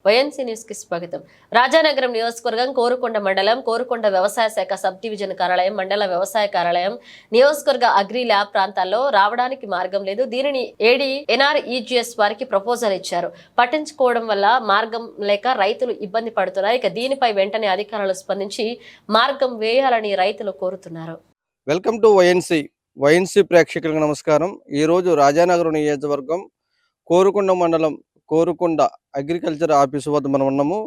YNC news కి స్వాగతం. రాజానగరం నియోజకవర్గం కోరుకొండ మండలం కోరుకొండ వ్యవసాయ శాఖ సబ్ డివిజన్ కార్యాలయం, మండల వ్యవసాయ కార్యాలయం, నియోజకవర్గ అగ్రి ల్యాబ్ ప్రాంతాల్లో రావడానికి మార్గం లేదు. దీనిని ఏడీ ఎన్ఆర్ఈజీఎస్ వారికి ప్రపోజల్ ఇచ్చారు. పట్టించుకోవడం వల్ల మార్గం లేక రైతులు ఇబ్బంది పడుతున్నారు. ఇక దీనిపై వెంటనే అధికారులు స్పందించి మార్గం వేయాలని రైతులు కోరుతున్నారు. వెల్కమ్ టు వైఎన్సీ ప్రేక్షకులకు నమస్కారం. ఈరోజు రాజానగరం నియోజకవర్గం కోరుకొండ మండలం కోరుకొండ అగ్రికల్చర్ ఆఫీసు వద్ద మనం ఉన్నాము.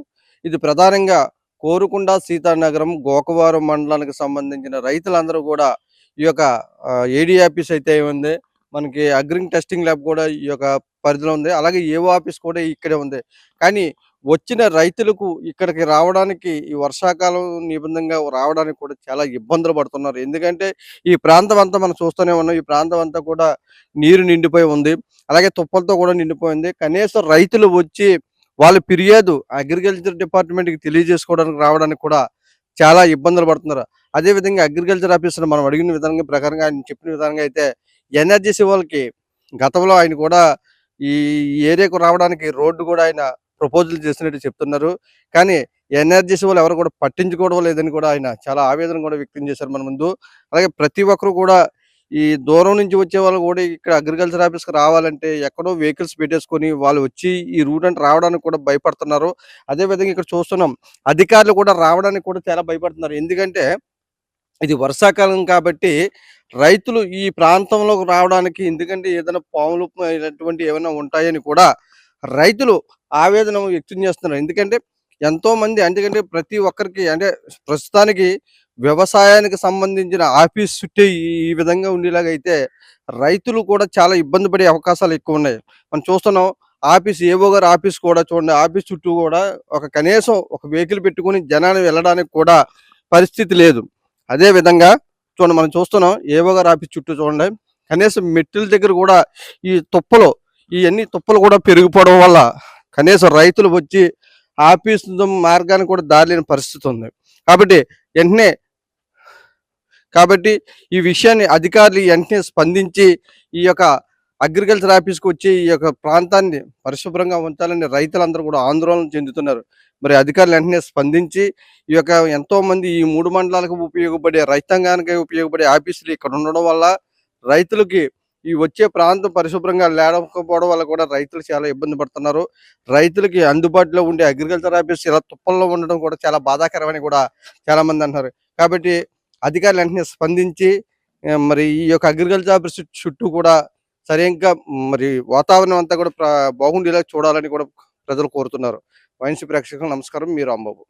ఇది ప్రధానంగా కోరుకొండ సీతానగరం గోకవరం మండలానికి సంబంధించిన రైతులందరూ కూడా ఈ యొక్క ఏడీ ఆఫీస్ అయితే ఉంది, మనకి అగ్రి టెస్టింగ్ ల్యాబ్ కూడా ఈ యొక్క పరిధిలో ఉంది, అలాగే ఏవో ఆఫీస్ కూడా ఇక్కడే ఉంది. కానీ వచ్చిన రైతులకు ఇక్కడికి రావడానికి ఈ వర్షాకాలం నిబంధంగా రావడానికి కూడా చాలా ఇబ్బందులు పడుతున్నారు. ఎందుకంటే ఈ ప్రాంతం అంతా మనం చూస్తూనే ఉన్నాం, ఈ ప్రాంతం అంతా కూడా నీరు నిండిపోయి ఉంది, అలాగే తుప్పలతో కూడా నిండిపోయింది. కనీసం రైతులు వచ్చి వాళ్ళ ఫిర్యాదు అగ్రికల్చర్ డిపార్ట్మెంట్కి తెలియజేసుకోవడానికి రావడానికి కూడా చాలా ఇబ్బందులు పడుతున్నారు. అదేవిధంగా అగ్రికల్చర్ ఆఫీసర్ మనం అడిగిన విధంగా ప్రకారంగా ఆయన చెప్పిన విధంగా అయితే ఎన్ఆర్జీసీ వాళ్ళకి గతంలో ఆయన కూడా ఈ ఏరియాకు రావడానికి రోడ్డు కూడా ఆయన ప్రపోజల్ చేసినట్టు చెప్తున్నారు. కానీ ఎన్ఆర్జీసీ వాళ్ళు ఎవరు కూడా పట్టించుకోవడం లేదని కూడా ఆయన చాలా ఆవేదన కూడా వ్యక్తం చేశారు మన ముందు. అలాగే ప్రతి ఒక్కరు కూడా ఈ దూరం నుంచి వచ్చే వాళ్ళు కూడా ఇక్కడ అగ్రికల్చర్ ఆఫీస్కి రావాలంటే ఎక్కడో వెహికల్స్ పెట్టేసుకొని వాళ్ళు వచ్చి ఈ రూట్ అంటే రావడానికి కూడా భయపడుతున్నారు. అదేవిధంగా ఇక్కడ చూస్తున్నాం అధికారులు కూడా రావడానికి కూడా చాలా భయపడుతున్నారు. ఎందుకంటే ఇది వర్షాకాలం కాబట్టి రైతులు ఈ ప్రాంతంలోకి రావడానికి, ఎందుకంటే ఏదైనా పాములు ఇలాంటివి ఏమైనా ఉంటాయని కూడా రైతులు ఆవేదన వ్యక్తం చేస్తున్నారు. ఎందుకంటే ఎంతో మంది, ఎందుకంటే ప్రతి ఒక్కరికి అంటే ప్రస్తుతానికి వ్యవసాయానికి సంబంధించిన ఆఫీస్ చుట్టూ ఈ విధంగా ఉండేలాగా అయితే రైతులు కూడా చాలా ఇబ్బంది పడే అవకాశాలు ఎక్కువ ఉన్నాయి. మనం చూస్తున్నాం ఆఫీస్ ఏవో గారు ఆఫీస్ కూడా చూడండి, ఆఫీస్ చుట్టూ కూడా కనీసం ఒక వెహికల్ పెట్టుకుని జనాన్ని వెళ్ళడానికి కూడా పరిస్థితి లేదు. అదే విధంగా చూడండి, మనం చూస్తున్నాం ఏవో గారు ఆఫీస్ చుట్టూ చూడండి, కనీసం మెట్ల దగ్గర కూడా ఈ ఇవన్నీ తుప్పలు కూడా పెరిగిపోవడం వల్ల కనీసం రైతులు వచ్చి ఆఫీస్ మార్గానికి కూడా దారి లేని పరిస్థితి ఉంది. కాబట్టి ఈ విషయాన్ని అధికారులు వెంటనే స్పందించి ఈ యొక్క అగ్రికల్చర్ ఆఫీస్కి వచ్చి ఈ యొక్క ప్రాంతాన్ని పరిశుభ్రంగా ఉంచాలని రైతులందరూ కూడా ఆందోళన చెందుతున్నారు. మరి అధికారులు వెంటనే స్పందించి ఈ యొక్క ఎంతో మంది ఈ 3 మండలాలకు ఉపయోగపడే, రైతాంగానికి ఉపయోగపడే ఆఫీసులు ఇక్కడ ఉండడం వల్ల రైతులకి ఈ వచ్చే ప్రాంతం పరిశుభ్రంగా లేకపోవడం వల్ల కూడా రైతులు చాలా ఇబ్బంది పడుతున్నారు. రైతులకి అందుబాటులో ఉండే అగ్రికల్చర్ ఆఫీస్ ఇలా తుప్పల్లో ఉండడం కూడా చాలా బాధాకరమని కూడా చాలా మంది అంటున్నారు. కాబట్టి అధికారులు వెంటనే స్పందించి మరి ఈ యొక్క అగ్రికల్చర్ ఆఫీస్ చుట్టూ కూడా సరిగ్గా మరి వాతావరణం అంతా కూడా బాగుండేలా చూడాలని కూడా ప్రజలు కోరుతున్నారు. వైఎన్సీ ప్రేక్షకులకు నమస్కారం. మీరు రాంబాబు.